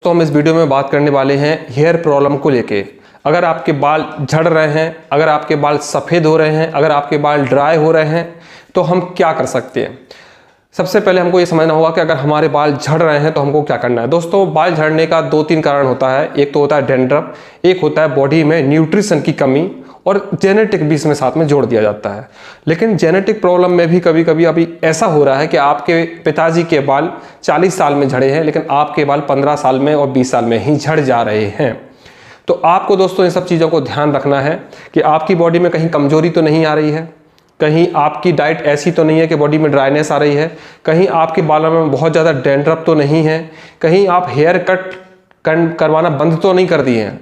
तो हम इस वीडियो में बात करने वाले हैं हेयर प्रॉब्लम को लेके। अगर आपके बाल झड़ रहे हैं, अगर आपके बाल सफ़ेद हो रहे हैं, अगर आपके बाल ड्राई हो रहे हैं तो हम क्या कर सकते हैं। सबसे पहले हमको ये समझना होगा कि अगर हमारे बाल झड़ रहे हैं तो हमको क्या करना है। दोस्तों, बाल झड़ने का 2-3 कारण होता है। एक तो होता है डैंड्रफ, एक होता है बॉडी में न्यूट्रिशन की कमी, और जेनेटिक भी इसमें साथ में जोड़ दिया जाता है। लेकिन जेनेटिक प्रॉब्लम में भी कभी कभी अभी ऐसा हो रहा है कि आपके पिताजी के बाल 40 साल में झड़े हैं, लेकिन आपके बाल 15 साल में और 20 साल में ही झड़ जा रहे हैं। तो आपको दोस्तों इन सब चीज़ों को ध्यान रखना है कि आपकी बॉडी में कहीं कमजोरी तो नहीं आ रही है, कहीं आपकी डाइट ऐसी तो नहीं है कि बॉडी में ड्राइनेस आ रही है, कहीं आपके बालों में बहुत ज़्यादा डैंड्रफ तो नहीं है, कहीं आप हेयर कट करवाना बंद तो नहीं कर दिए हैं।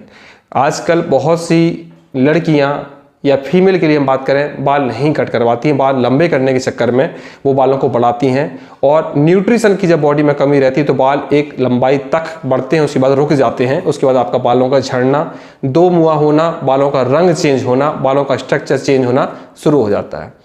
आजकल बहुत सी लड़कियां या फीमेल के लिए हम बात करें, बाल नहीं कट करवाती हैं, बाल लंबे करने के चक्कर में वो बालों को बढ़ाती हैं, और न्यूट्रिशन की जब बॉडी में कमी रहती है तो बाल एक लंबाई तक बढ़ते हैं, उसके बाद रुक जाते हैं। उसके बाद आपका बालों का झड़ना, दो मुआ होना, बालों का रंग चेंज होना, बालों का स्ट्रक्चर चेंज होना शुरू हो जाता है।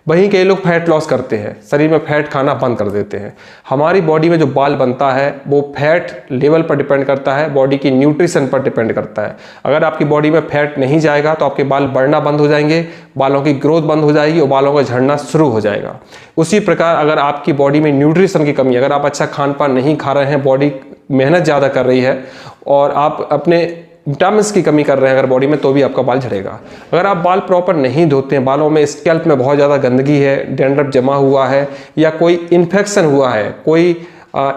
वहीं कई लोग फैट लॉस करते हैं, शरीर में फैट खाना बंद कर देते हैं। हमारी बॉडी में जो बाल बनता है वो फैट लेवल पर डिपेंड करता है, बॉडी की न्यूट्रिशन पर डिपेंड करता है। अगर आपकी बॉडी में फैट नहीं जाएगा तो आपके बाल बढ़ना बंद हो जाएंगे, बालों की ग्रोथ बंद हो जाएगी और बालों का झड़ना शुरू हो जाएगा। उसी प्रकार अगर आपकी बॉडी में न्यूट्रिशन की कमी, अगर आप अच्छा खान पान नहीं खा रहे हैं, बॉडी मेहनत ज़्यादा कर रही है और आप अपने विटामिन की कमी कर रहे हैं अगर बॉडी में, तो भी आपका बाल झड़ेगा। अगर आप बाल प्रॉपर नहीं धोते हैं, बालों में स्कैल्प में बहुत ज़्यादा गंदगी है, डैंड्रफ जमा हुआ है, या कोई इन्फेक्शन हुआ है, कोई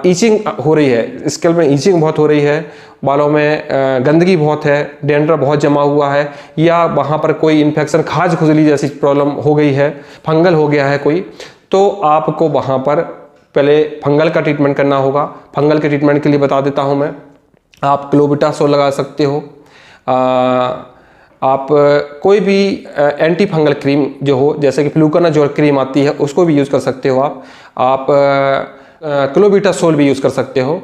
ईचिंग हो रही है, स्कैल्प में ईचिंग बहुत हो रही है, बालों में गंदगी बहुत है, डैंड्रफ बहुत जमा हुआ है, या वहाँ पर कोई इन्फेक्शन, खाज खुजली जैसी प्रॉब्लम हो गई है, फंगल हो गया है कोई, तो आपको वहाँ पर पहले फंगल का ट्रीटमेंट करना होगा। फंगल के ट्रीटमेंट के लिए बता देता हूँ मैं, आप क्लोबिटासोल लगा सकते हो, आप कोई भी एंटी फंगल क्रीम जो हो, जैसे कि फ्लूकोनाजोल क्रीम आती है, उसको भी यूज़ कर सकते हो। आप क्लोबिटासोल भी यूज़ कर सकते हो,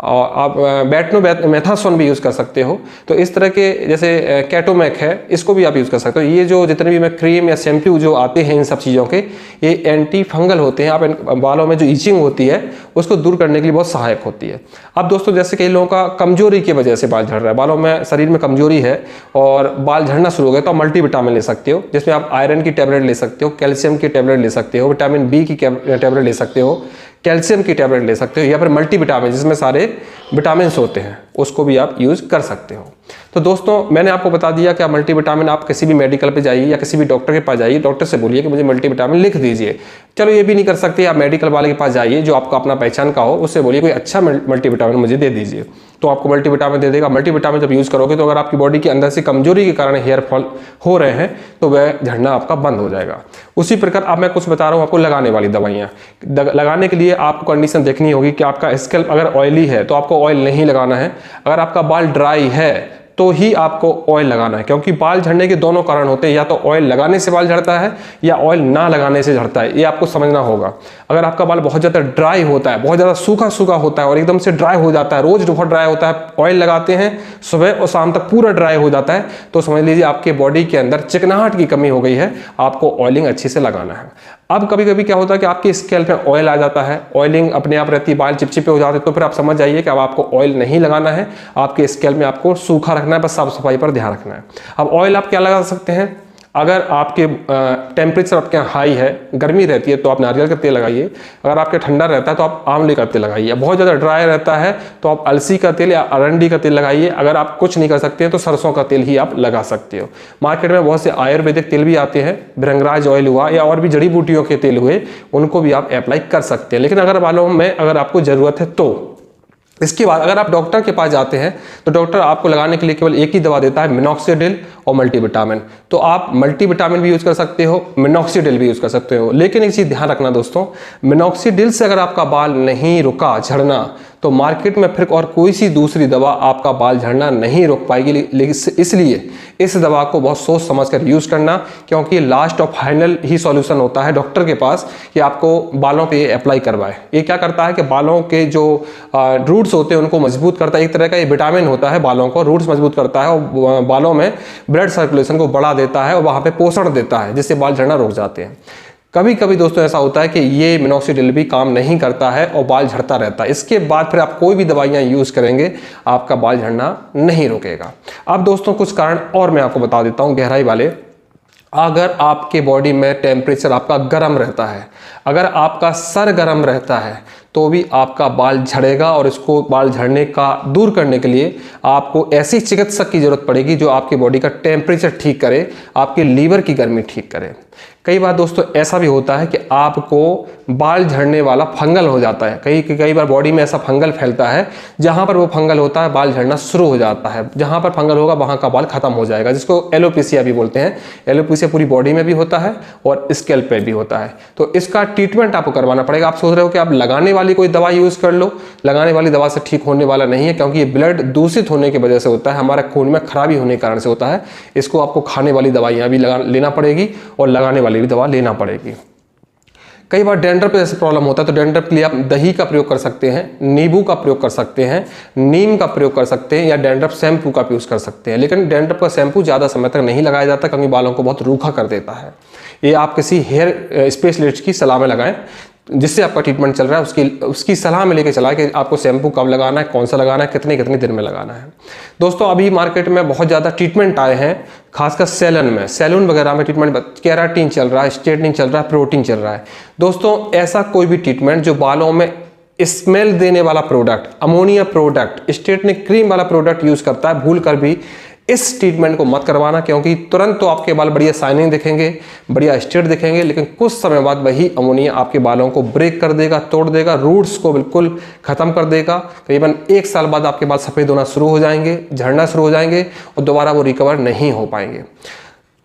और आप बेटनोमेथासोन भी यूज़ कर सकते हो। तो इस तरह के, जैसे कैटोमैक है, इसको भी आप यूज़ कर सकते हो। ये जो जितने भी मैं क्रीम या शैम्पू जो आते हैं इन सब चीज़ों के, ये एंटी फंगल होते हैं। आप बालों में जो ईचिंग होती है उसको दूर करने के लिए बहुत सहायक होती है। अब दोस्तों, जैसे कई लोगों का कमजोरी की वजह से बाल झड़ रहा है, बालों में शरीर में कमजोरी है और बाल झड़ना शुरू हो गया, तो आप मल्टीविटामिन ले सकते हो, जिसमें आप आयरन की टैबलेट ले सकते हो, कैल्शियम की टैबलेट ले सकते हो, विटामिन बी की टैबलेट ले सकते हो, कैल्शियम की टैबलेट ले सकते हो, या फिर मल्टीविटामिन जिसमें सारे विटामिन होते हैं, उसको भी आप यूज़ कर सकते हो। तो दोस्तों, मैंने आपको बता दिया कि आप मल्टीविटामिन, आप किसी भी मेडिकल पे जाइए या किसी भी डॉक्टर के पास जाइए, डॉक्टर से बोलिए कि मुझे मल्टीविटामिन लिख दीजिए। चलो ये भी नहीं कर सकते, आप मेडिकल वाले के पास जाइए जो आपका अपना पहचान का हो, उससे बोलिए कोई अच्छा मल्टीविटामिन मुझे दे दीजिए, तो आपको मल्टीविटामिन दे देगा। मल्टीविटामिन जब यूज़ करोगे तो अगर आपकी बॉडी के अंदर से कमजोरी के कारण हेयर फॉल हो रहे हैं तो वह झड़ना आपका बंद हो जाएगा। उसी प्रकार अब मैं कुछ बता रहा हूँ आपको लगाने वाली दवाइयाँ। लगाने के लिए आपको कंडीशन देखनी होगी कि आपका स्कैल्प अगर ऑयली है तो आपको ऑयल नहीं लगाना है, अगर आपका बाल ड्राई है तो ही आपको ऑयल लगाना है, क्योंकि बाल झड़ने के दोनों कारण होते हैं, या तो ऑयल लगाने से बाल झड़ता है या ऑयल ना लगाने से झड़ता है, ये आपको समझना होगा। अगर आपका बाल बहुत ज़्यादा ड्राई होता है, बहुत ज़्यादा सूखा सूखा होता है और एकदम से ड्राई हो जाता है, रोज बहुत ड्राई होता है, ऑयल लगाते हैं सुबह और शाम तक पूरा ड्राई हो जाता है, तो समझ लीजिए आपके बॉडी के अंदर चिकनाहट की कमी हो गई है, आपको ऑयलिंग अच्छे से लगाना है। अब कभी कभी क्या होता है कि आपके स्कैल्प में ऑयल आ जाता है, ऑयलिंग अपने आप रहती है, बाल चिपचिपे हो जाते हैं, तो फिर आप समझ जाइए कि अब आपको ऑयल नहीं लगाना है, आपके स्कैल्प में आपको सूखा रखना है, बस साफ सफाई पर ध्यान रखना है। अब ऑयल आप क्या लगा सकते हैं, अगर आपके टेम्परेचर आपके यहाँ हाई है, गर्मी रहती है, तो आप नारियल का तेल लगाइए। अगर आपके ठंडा रहता है तो आप आंवले का तेल लगाइए। बहुत ज़्यादा ड्राई रहता है तो आप अलसी का तेल या अरंडी का तेल लगाइए। अगर आप कुछ नहीं कर सकते हैं तो सरसों का तेल ही आप लगा सकते हो। मार्केट में बहुत से आयुर्वेदिक तेल भी आते हैं, भृंगराज ऑयल हुआ या और भी जड़ी बूटियों के तेल हुए, उनको भी आप अप्लाई कर सकते हैं। लेकिन अगर बालों में अगर आपको ज़रूरत है तो इसके बाद अगर आप डॉक्टर के पास जाते हैं तो डॉक्टर आपको लगाने के लिए केवल एक ही दवा देता है, मिनॉक्सिडिल और मल्टीविटामिन। तो आप मल्टीविटामिन भी यूज़ कर सकते हो, मिनॉक्सिडिल भी यूज़ कर सकते हो। लेकिन एक चीज़ ध्यान रखना दोस्तों, मिनॉक्सिडिल से अगर आपका बाल नहीं रुका झड़ना तो मार्केट में फिर और कोई सी दूसरी दवा आपका बाल झड़ना नहीं रोक पाएगी। इसलिए इस दवा को बहुत सोच समझ कर यूज़ करना, क्योंकि लास्ट और फाइनल ही सॉल्यूशन होता है डॉक्टर के पास कि आपको बालों पे अप्लाई करवाए। ये क्या करता है कि बालों के जो रूट्स होते हैं उनको मजबूत करता है। एक तरह का ये विटामिन होता है, बालों को रूट्स मजबूत करता है और बालों में ब्लड सर्कुलेशन को बढ़ा देता है और वहाँ पे पोषण देता है, जिससे बाल झड़ना रुक जाते हैं। कभी कभी दोस्तों ऐसा होता है कि ये मिनॉक्सिडिल भी काम नहीं करता है और बाल झड़ता रहता है। इसके बाद फिर आप कोई भी दवाइयाँ यूज़ करेंगे, आपका बाल झड़ना नहीं रुकेगा। अब दोस्तों कुछ कारण और मैं आपको बता देता हूँ गहराई वाले। अगर आपके बॉडी में टेम्परेचर आपका गर्म रहता है, अगर आपका सर गर्म रहता है, तो भी आपका बाल झड़ेगा। और इसको बाल झड़ने का दूर करने के लिए आपको ऐसी चिकित्सक की जरूरत पड़ेगी जो आपकी बॉडी का टेम्परेचर ठीक करे, आपके लीवर की गर्मी ठीक करे। कई बार दोस्तों ऐसा भी होता है कि आपको बाल झड़ने वाला फंगल हो जाता है। कई बार बॉडी में ऐसा फंगल फैलता है, जहां पर वो फंगल होता है बाल झड़ना शुरू हो जाता है। जहां पर फंगल होगा वहां का बाल खत्म हो जाएगा, जिसको एलोपेशिया भी बोलते हैं। एलोपेशिया पूरी बॉडी में भी होता है और स्कैल्प पे भी होता है। तो इसका ट्रीटमेंट आपको करवाना पड़ेगा। आप सोच रहे हो कि आप लगाने वाली कोई दवा यूज कर लो, लगाने वाली दवा से ठीक होने वाला नहीं है, क्योंकि ये ब्लड दूषित होने की वजह से होता है, हमारे खून में खराबी होने के कारण से होता है। इसको आपको खाने वाली दवाइयाँ भी लेना पड़ेगी और लगाने वाली भी दवा लेना पड़ेगी। कई बार डैंड्रफ पे ऐसे प्रॉब्लम होता है, तो डैंड्रफ के लिए आप दही का प्रयोग कर सकते हैं, नींबू का प्रयोग कर सकते हैं, नीम का प्रयोग कर सकते हैं, या डैंड्रफ शैम्पू का यूज कर सकते हैं। लेकिन डैंड्रफ का शैम्पू ज़्यादा समय तक नहीं लगाया जाता, क्योंकि बालों को बहुत रूखा कर देता है। ये आप किसी हेयर स्पेशलिस्ट की सलाह में लगाएं, जिससे आपका ट्रीटमेंट चल रहा है उसकी सलाह में लेके चला कि आपको शैम्पू कब लगाना है, कौन सा लगाना है, कितने दिन में लगाना है। दोस्तों अभी मार्केट में बहुत ज़्यादा ट्रीटमेंट आए हैं, खासकर सैलून वगैरह में ट्रीटमेंट, केराटिन चल रहा है, स्ट्रेटनिंग चल रहा है, प्रोटीन चल रहा है। दोस्तों ऐसा कोई भी ट्रीटमेंट जो बालों में स्मेल देने वाला product, ammonia product, straightening cream वाला प्रोडक्ट यूज करता है, भूल कर भी इस ट्रीटमेंट को मत करवाना, क्योंकि तुरंत तो आपके बाल बढ़िया शाइनिंग दिखेंगे, बढ़िया स्ट्रेट दिखेंगे, लेकिन कुछ समय बाद वही अमोनिया आपके बालों को ब्रेक कर देगा, तोड़ देगा, रूट्स को बिल्कुल खत्म कर देगा। करीबन 1 साल बाद आपके बाल सफ़ेद होना शुरू हो जाएंगे, झड़ना शुरू हो जाएंगे और दोबारा वो रिकवर नहीं हो पाएंगे।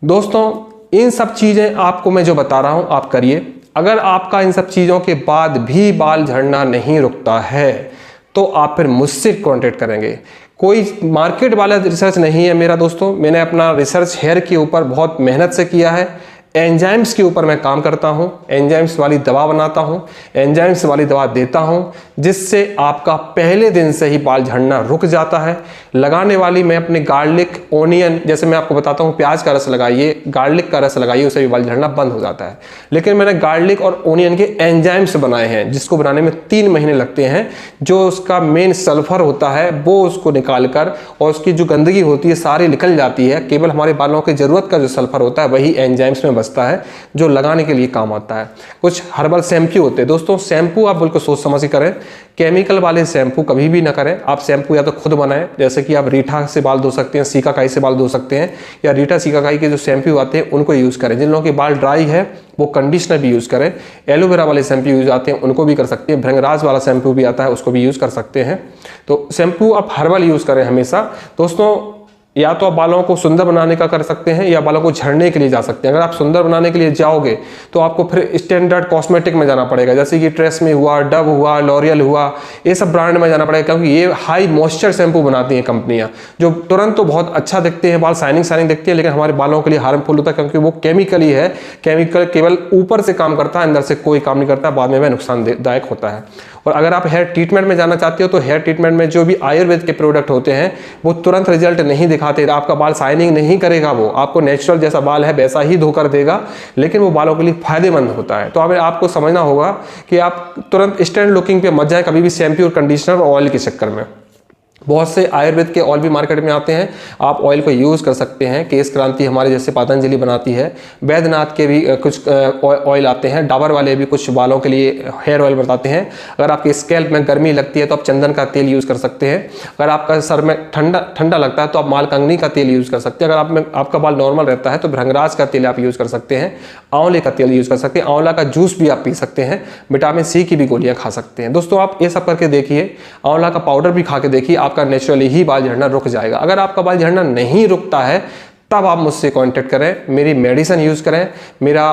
दोस्तों इन सब चीज़ें आपको मैं जो बता रहा हूँ आप करिए। अगर आपका इन सब चीज़ों के बाद भी बाल झड़ना नहीं रुकता है, तो आप फिर मुझसे कॉन्टेक्ट करेंगे। कोई मार्केट वाला रिसर्च नहीं है मेरा दोस्तों, मैंने अपना रिसर्च हेयर के ऊपर बहुत मेहनत से किया है। एंजाइम्स के ऊपर मैं काम करता हूं, एंजाइम्स वाली दवा बनाता हूं, एंजाइम्स वाली दवा देता हूं, जिससे आपका पहले दिन से ही बाल झड़ना रुक जाता है। लगाने वाली मैं अपने गार्लिक, ओनियन, जैसे मैं आपको बताता हूं प्याज का रस लगाइए, गार्लिक का रस लगाइए, उससे भी बाल झड़ना बंद हो जाता है। लेकिन मैंने गार्लिक और ओनियन के एंजाइम्स बनाए हैं, जिसको बनाने में 3 महीने लगते हैं। जो उसका मेन सल्फर होता है वो उसको निकाल कर और उसकी जो गंदगी होती है सारी निकल जाती है। केवल हमारे बालों की जरूरत का जो सल्फर होता है वही एंजाइम्स में बचता है, जो लगाने के लिए काम आता है। कुछ हर्बल शैम्पू होते हैं दोस्तों, शैम्पू आप बिल्कुल सोच समझ के करें, केमिकल वाले शैम्पू कभी भी ना करें। आप शैम्पू या तो खुद बनाएं, जैसे कि आप रीठा से बाल धो सकते हैं, सीकाकाई से बाल धो सकते हैं, या रीठा सीकाकाई के जो शैम्पू आते हैं उनको यूज़ करें। जिन लोगों के बाल ड्राई है वो कंडीशनर भी यूज़ करें। एलोवेरा वाले शैम्पू यूज आते हैं उनको भी कर सकते हैं, भृंगराज वाला शैम्पू भी आता है उसको भी यूज़ कर सकते हैं। तो शैम्पू आप हर्बल यूज़ करें हमेशा। दोस्तों या तो आप बालों को सुंदर बनाने का कर सकते हैं या बालों को झड़ने के लिए जा सकते हैं। अगर आप सुंदर बनाने के लिए जाओगे तो आपको फिर स्टैंडर्ड कॉस्मेटिक में जाना पड़ेगा, जैसे कि ट्रेसमी हुआ, डव हुआ, लॉरियल हुआ, ये सब ब्रांड में जाना पड़ेगा, क्योंकि ये हाई मॉइस्चर शैम्पू बनाती हैं कंपनियां, जो तुरंत तो बहुत अच्छा दिखते हैं, बाल शाइनिंग दिखती है, लेकिन हमारे बालों के लिए हार्मफुल होता है, क्योंकि वो केमिकल ही है। केमिकल केवल ऊपर से काम करता है, अंदर से कोई काम नहीं करता, बाद में वह नुकसानदायक होता है। और अगर आप हेयर ट्रीटमेंट में जाना चाहते हो तो हेयर ट्रीटमेंट में जो भी आयुर्वेद के प्रोडक्ट होते हैं वो तुरंत रिजल्ट नहीं दिखाते, आपका बाल शाइनिंग नहीं करेगा, वो आपको नेचुरल जैसा बाल है वैसा ही धोकर देगा, लेकिन वो बालों के लिए फायदेमंद होता है। तो आपको समझना होगा कि आप तुरंत स्टैंड लुकिंग पे मत जाए कभी भी शैम्पू और कंडीशनर और ऑयल के चक्कर में। बहुत से आयुर्वेद के ऑयल भी मार्केट में आते हैं, आप ऑयल को यूज़ कर सकते हैं। केश क्रांति हमारे जैसे पतंजलि बनाती है, वैद्यनाथ के भी कुछ ऑयल आते हैं, डाबर वाले भी कुछ बालों के लिए हेयर ऑयल बताते हैं। अगर आपके स्कैल्प में गर्मी लगती है तो आप चंदन का तेल यूज़ कर सकते हैं। अगर आपका सर में ठंडा लगता है तो आप मालकंगनी का तेल यूज़ कर सकते हैं। अगर आपका बाल नॉर्मल रहता है तो भृंगराज का तेल आप यूज़ कर सकते हैं, आंवले का तेल यूज़ कर सकते हैं, आंवला का जूस भी आप पी सकते हैं, विटामिन सी की भी गोलियाँ खा सकते हैं। दोस्तों आप ये सब करके देखिए, आंवला का पाउडर भी खा के देखिए, आपका नेचुरली ही बाल झड़ना रुक जाएगा। अगर आपका बाल झड़ना नहीं रुकता है तब आप मुझसे कांटेक्ट करें, मेरी मेडिसिन यूज़ करें। मेरा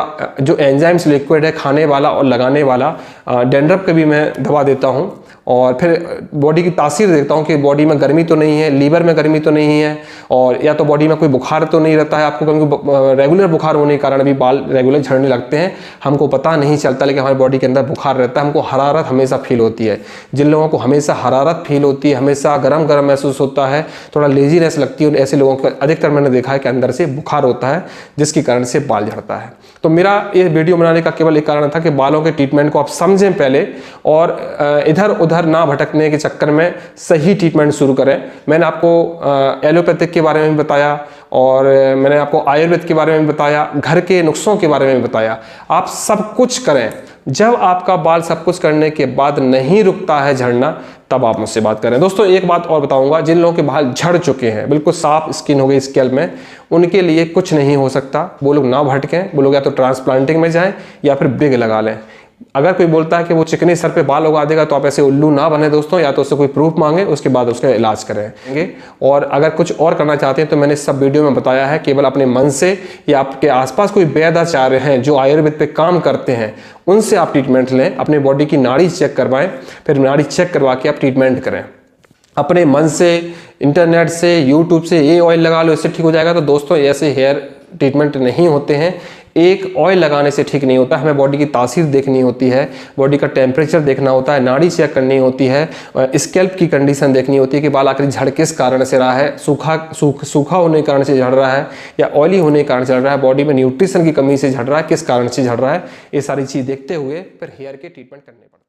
जो एंजाइम्स लिक्विड है खाने वाला और लगाने वाला, डैंड्रफ के भी मैं दवा देता हूं, और फिर बॉडी की तासीर देखता हूँ कि बॉडी में गर्मी तो नहीं है, लीवर में गर्मी तो नहीं है, और या तो बॉडी में कोई बुखार तो नहीं रहता है आपको, क्योंकि रेगुलर बुखार होने के कारण भी बाल रेगुलर झड़ने लगते हैं, हमको पता नहीं चलता, लेकिन हमारी बॉडी के अंदर बुखार रहता है, हमको हरारत हमेशा फील होती है। जिन लोगों को हमेशा हरारत फील होती है, हमेशा गर्म गर्म महसूस होता है, थोड़ा लेजीनेस लगती है, ऐसे लोगों को अधिकतर मैंने देखा है कि अंदर से बुखार होता है, जिसके कारण से बाल झड़ता है। तो मेरा ये वीडियो बनाने का केवल एक कारण था कि बालों के ट्रीटमेंट को आप समझें पहले, और इधर उधर ना भटकने के चक्कर में सही ट्रीटमेंट शुरू करें। मैंने आपको एलोपैथिक के बारे में भी बताया, और मैंने आपको आयुर्वेद के बारे में भी बताया, घर के नुस्खों के बारे में भी बताया। आप सब कुछ करें, जब आपका बाल सब कुछ करने के बाद नहीं रुकता है झड़ना, तब आप मुझसे बात करें। दोस्तों एक बात और बताऊंगा, जिन लोगों के बाल झड़ चुके हैं, बिल्कुल साफ स्किन हो गई स्कैल्प में, उनके लिए कुछ नहीं हो सकता। वो लोग ना भटकें, वो लोग या तो ट्रांसप्लांटिंग में जाएं या फिर बिग लगा लें। अगर कोई बोलता है कि वो चिकने सर पे बाल उगा देगा, तो आप ऐसे उल्लू ना बने दोस्तों, या तो उससे कोई प्रूफ मांगे, उसके बाद उसका इलाज करेंगे। और अगर कुछ और करना चाहते हैं तो मैंने सब वीडियो में बताया है, केवल अपने मन से या आपके आसपास कोई वैद्याचार्य हैं जो आयुर्वेद पे काम करते हैं, उनसे आप ट्रीटमेंट लें, अपने बॉडी की नाड़ी चेक करवाएं, फिर नाड़ी चेक करवा के आप ट्रीटमेंट करें। अपने मन से, इंटरनेट से, यूट्यूब से ये ऑयल लगा लो इससे ठीक हो जाएगा, तो दोस्तों ऐसे हेयर ट्रीटमेंट नहीं होते हैं। एक ऑयल लगाने से ठीक नहीं होता, हमें बॉडी की तासीर देखनी होती है, बॉडी का टेम्परेचर देखना होता है, नाड़ी चेक करनी होती है, स्कैल्प की कंडीशन देखनी होती है कि बाल आखिर झड़ किस कारण से रहा है, सूखा होने के कारण से झड़ रहा है या ऑयली होने के कारण से झड़ रहा है, बॉडी में न्यूट्रिशन की कमी से झड़ रहा है, किस कारण से झड़ रहा है। ये सारी चीज़ देखते हुए फिर हेयर के ट्रीटमेंट करने पड़ते हैं।